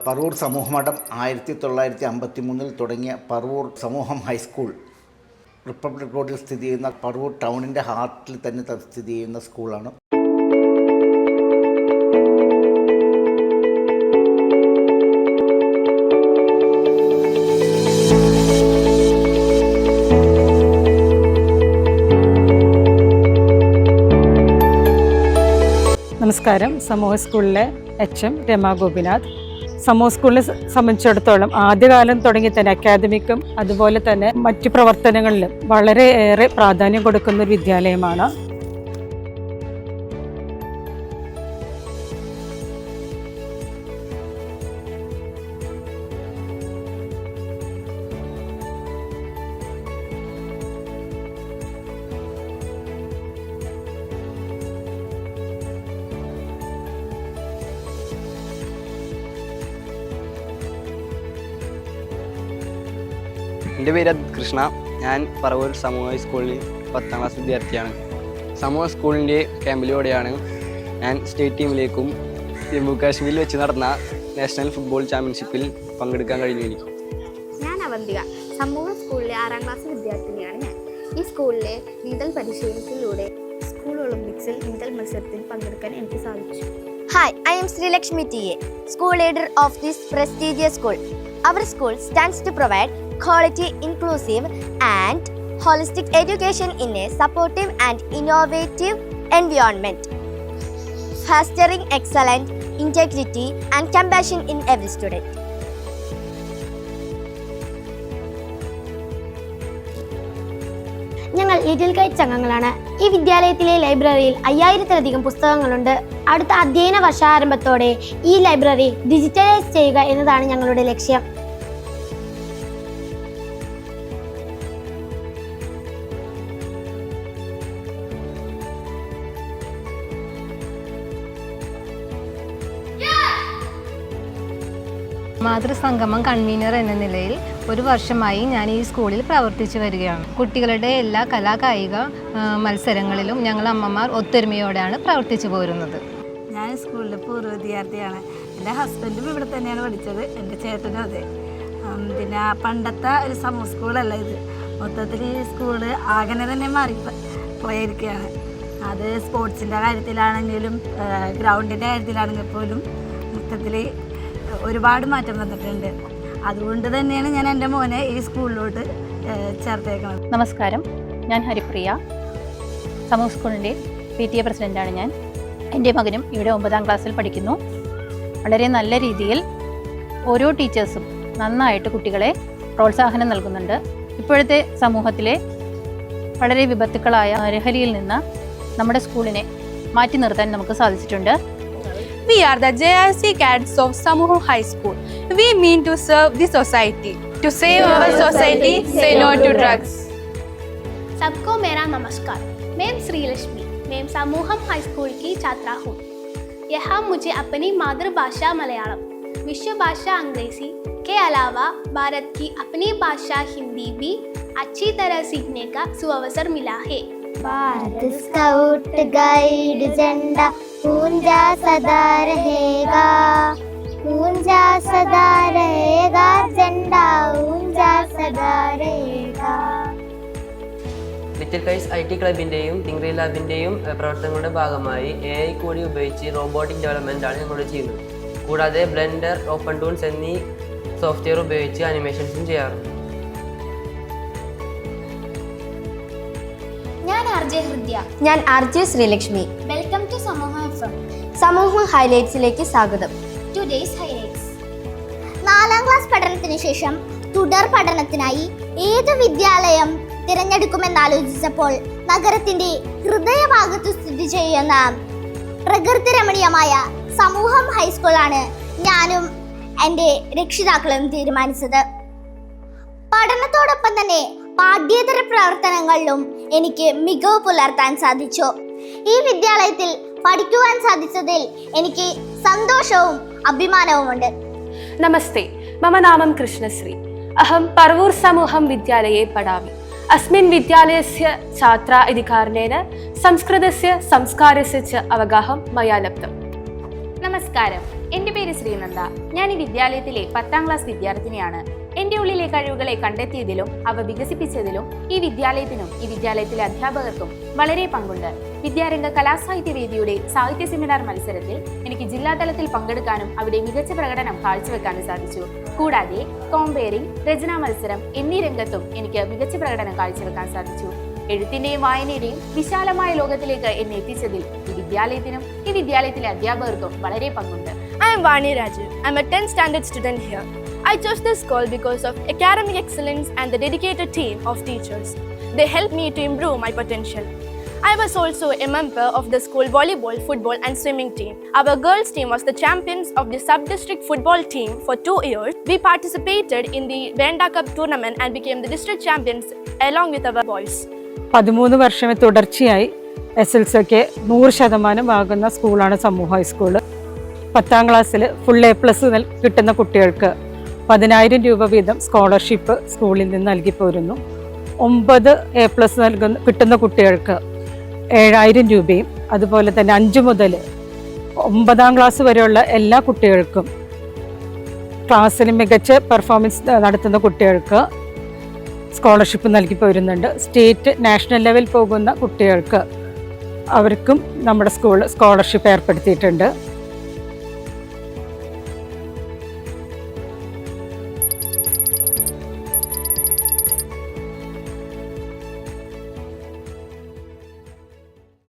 പറവൂർ സമൂഹമഠം 1953 തുടങ്ങിയ പറവൂർ സമൂഹം high school republic റോഡിൽ സ്ഥിതി ചെയ്യുന്ന പറവൂർ ടൗണിൻ്റെ ഹാർട്ടിൽ തന്നെ സ്ഥിതി ചെയ്യുന്ന സ്കൂളാണ്. നമസ്കാരം. സമൂഹ സ്കൂളിലെ HM രമാ ഗോപിനാഥ്. സമൂഹ സ്കൂളിനെ സംബന്ധിച്ചിടത്തോളം ആദ്യകാലം തുടങ്ങി തന്നെ അക്കാദമിക്കും അതുപോലെ തന്നെ മറ്റു പ്രവർത്തനങ്ങളിലും വളരെയേറെ പ്രാധാന്യം കൊടുക്കുന്ന ഒരു വിദ്യാലയമാണ്. എൻ്റെ പേര് കൃഷ്ണ. ഞാൻ പറവൂർ സമൂഹ സ്കൂളിൽ 10ാം ക്ലാസ് വിദ്യാർത്ഥിയാണ്. സമൂഹ സ്കൂളിൻ്റെ ക്യാമ്പിലൂടെയാണ് ഞാൻ സ്റ്റേറ്റ് ടീമിലേക്കും ജമ്മു കാശ്മീരിൽ വെച്ച് നടന്ന നാഷണൽ ഫുട്ബോൾ ചാമ്പ്യൻഷിപ്പിൽ പങ്കെടുക്കാൻ കഴിഞ്ഞു എനിക്ക്. ഞാൻ അവന്തിക. സമൂഹ സ്കൂളിലെ 6ാം ക്ലാസ് വിദ്യാർത്ഥിനിയാണ് ഞാൻ. ഈ സ്കൂളിലെ നീന്തൽ പരിശീലനത്തിലൂടെ സ്കൂൾ ഒളിമ്പിക്സിൽ നീന്തൽ മത്സരത്തിൽ പങ്കെടുക്കാൻ എനിക്ക് സാധിച്ചു. Hi, I am Srilakshmi T.A., school leader of this prestigious school. Our school stands to provide quality, inclusive and holistic education in a supportive and innovative environment, fostering excellence, integrity and compassion in every student. ഞങ്ങൾ little Kites അംഗങ്ങളാണ്. ഈ വിദ്യാലയത്തിലെ ലൈബ്രറിയിൽ 5000-ലധികം പുസ്തകങ്ങളുണ്ട്. അടുത്ത അധ്യയന വർഷാരംഭത്തോടെ ഈ library digitalise ചെയ്യുക എന്നതാണ് ഞങ്ങളുടെ ലക്ഷ്യം. മാതൃസംഗമം കൺവീനർ എന്ന നിലയിൽ 1 വർഷമായി ഞാൻ ഈ സ്കൂളിൽ പ്രവർത്തിച്ചു വരികയാണ്. കുട്ടികളുടെ എല്ലാ കലാകായിക മത്സരങ്ങളിലും ഞങ്ങൾ അമ്മമാർ ഒത്തൊരുമയോടെയാണ് പ്രവർത്തിച്ചു പോരുന്നത്. ഞാൻ സ്കൂളിലെ പൂർവ്വ വിദ്യാർത്ഥിയാണ്. എൻ്റെ ഹസ്ബൻഡും ഇവിടെ തന്നെയാണ് പഠിച്ചത്, എൻ്റെ ചേട്ടനും അതെ. പിന്നെ പണ്ടത്തെ ഒരു സമൂഹ സ്കൂളല്ല ഇത്. മൊത്തത്തിൽ ഈ സ്കൂള് ആകെ തന്നെ പോയിരിക്കുകയാണ്. അത് സ്പോർട്സിൻ്റെ കാര്യത്തിലാണെങ്കിലും ഗ്രൗണ്ടിൻ്റെ കാര്യത്തിലാണെങ്കിൽ പോലും മൊത്തത്തിൽ ഒരുപാട് മാറ്റം വന്നിട്ടുണ്ട്. അതുകൊണ്ട് തന്നെയാണ് ഞാൻ എൻ്റെ മോനെ ഈ സ്കൂളിലോട്ട് ചേർത്തേക്കുന്നത്. നമസ്കാരം, ഞാൻ ഹരിപ്രിയ. സമൂഹ സ്കൂളിൻ്റെ PTA പ്രസിഡൻ്റാണ് ഞാൻ. എൻ്റെ മകനും ഇവിടെ 9ാം ക്ലാസ്സിൽ പഠിക്കുന്നു. വളരെ നല്ല രീതിയിൽ ഓരോ ടീച്ചേഴ്സും നന്നായിട്ട് കുട്ടികളെ പ്രോത്സാഹനം നൽകുന്നുണ്ട്. ഇപ്പോഴത്തെ സമൂഹത്തിലെ വളരെ വിപത്തുക്കളായ ലഹരിയിൽ നിന്ന് നമ്മുടെ സ്കൂളിനെ മാറ്റി നിർത്താൻ നമുക്ക് സാധിച്ചിട്ടുണ്ട്. We are the JRC cadets of Samuh High School. We mean to serve the society. To save our society, say no to drugs. सबको मेरा नमस्कार. मैं श्रीलक्ष्मी. मैं समूहम हाई स्कूल की छात्रा हूँ. यहाँ मुझे अपनी मातृभाषा मलयालम, विश्व भाषा अंग्रेजी के अलावा भारत की अपनी भाषा हिंदी भी अच्छी तरह सीखने का सुअवसर मिला है. भारत स्काउट गाइड झंडा ऊंचा सदा रहेगा, ऊंचा सदा रहेगा, झंडा ऊंचा सदा रहेगा. ലിറ്റിൽ കൈറ്റ്സ് IT ക്ലബിൻ്റെയും തിങ്കറി ലാബിൻ്റെയും പ്രവർത്തനങ്ങളുടെ ഭാഗമായി AI കൂടി ഉപയോഗിച്ച് റോബോട്ടിക് ഡെവലപ്മെൻ്റാണ് ഞങ്ങൾ ചെയ്യുന്നത്. കൂടാതെ ബ്ലെൻഡർ, ഓപ്പൺ ടൂൾസ് എന്നീ സോഫ്റ്റ്വെയർ ഉപയോഗിച്ച് അനിമേഷൻസും ചെയ്യാറുണ്ട്. ഞാൻ RJ ഹൃദ്യ. ഞാൻ RJ ശ്രീലക്ഷ്മി. വെൽക്കം ടു സമൂഹ FM. സമൂഹ ഹൈലൈറ്റ്സിലേക്ക് സ്വാഗതം. Today's highlights. 4ാം ക്ലാസ് പഠനത്തിന് ശേഷം തുടർ പഠനത്തിനായി ഏത് വിദ്യാലയം തിരഞ്ഞെടുക്കുമെന്നാലോചിച്ചപ്പോൾ നഗരത്തിന്റെ ഹൃദയഭാഗത്ത് സ്ഥിതി ചെയ്യുന്ന പ്രകൃതി രമണീയമായ സമൂഹം ഹൈസ്കൂളാണ് ഞാനും എൻ്റെ രക്ഷിതാക്കളും തീരുമാനിച്ചത്. പഠനത്തോടൊപ്പം തന്നെ പാഠ്യേതര പ്രവർത്തനങ്ങളിലും എനിക്ക് മികവ് പുലർത്താൻ സാധിച്ചു. ഈ വിദ്യാലയത്തിൽ പഠിക്കുവാൻ സാധിച്ചതിൽ എനിക്ക് സന്തോഷവും അഭിമാനവുമുണ്ട്. नमस्ते, मम नामं कृष्णश्री. अहं परवूर समूहं विद्यालये पठामि. अस्मिन् विद्यालयस्य छात्रा इति कारणेन संस्कृतस्य संस्कारस्य च अवगाहं मया लब्धम्. നമസ്കാരം, എൻ്റെ പേര് ശ്രീനന്ദ. ഞാൻ ഈ വിദ്യാലയത്തിലെ 10ാം ക്ലാസ് വിദ്യാർത്ഥിനിയാണ്. എൻ്റെ ഉള്ളിലെ കഴിവുകളെ കണ്ടെത്തിയതിലും അവ വികസിപ്പിച്ചതിലും ഈ വിദ്യാലയത്തിനും ഈ വിദ്യാലയത്തിലെ അധ്യാപകർക്കും വളരെ പങ്കുണ്ട്. വിദ്യാരംഗ കലാസാഹിത്യ വേദിയുടെ സാഹിത്യ സെമിനാർ മത്സരത്തിൽ എനിക്ക് ജില്ലാതലത്തിൽ പങ്കെടുക്കാനും അവിടെ മികച്ച പ്രകടനം കാഴ്ചവെക്കാനും സാധിച്ചു. കൂടാതെ കോമ്പയറിംഗ്, രചനാ മത്സരം എന്നീ രംഗത്തും എനിക്ക് മികച്ച പ്രകടനം കാഴ്ചവെക്കാൻ സാധിച്ചു. എഴുത്തിന്റെയും വായനയുടെയും വിശാലമായ ലോകത്തിലേക്ക് എന്നെ എത്തിച്ചതിൽ ഈ വിദ്യാലയത്തിനും ഈ വിദ്യാലയത്തിലെ അധ്യാപകർക്കും വളരെ പങ്കുണ്ട്. I am Vani Raju. I am a 10th standard student here. I chose this school because of academic excellence and the dedicated team of teachers. They helped me to improve my potential. I was also a member of the school volleyball, football and swimming team. Our girls team was the champions of the sub-district football team for 2 years. We participated in the Venda Cup tournament and became the district champions along with our boys. 13 വർഷമേ തുടർച്ചയായി SLCക്ക് 100% ആകുന്ന സ്കൂളാണ് സമൂഹ high school. 10ാം ക്ലാസ്സിൽ full A+ കിട്ടുന്ന കുട്ടികൾക്ക് 10,000 രൂപ വീതം scholarship സ്കൂളിൽ നിന്ന് നൽകി പോരുന്നു. 9 A+ കിട്ടുന്ന കുട്ടികൾക്ക് 7,000 രൂപയും അതുപോലെ തന്നെ 5 മുതൽ 9ാം ക്ലാസ് വരെയുള്ള എല്ലാ കുട്ടികൾക്കും ക്ലാസ്സിൽ മികച്ച പെർഫോമൻസ് നടത്തുന്ന കുട്ടികൾക്ക് സ്കോളർഷിപ്പ് നൽകി പോരുന്നുണ്ട്. സ്റ്റേറ്റ്, നാഷണൽ ലെവൽ പോകുന്ന കുട്ടികൾക്ക് അവർക്കും നമ്മുടെ സ്കൂൾ സ്കോളർഷിപ്പ് ഏർപ്പെടുത്തിയിട്ടുണ്ട്.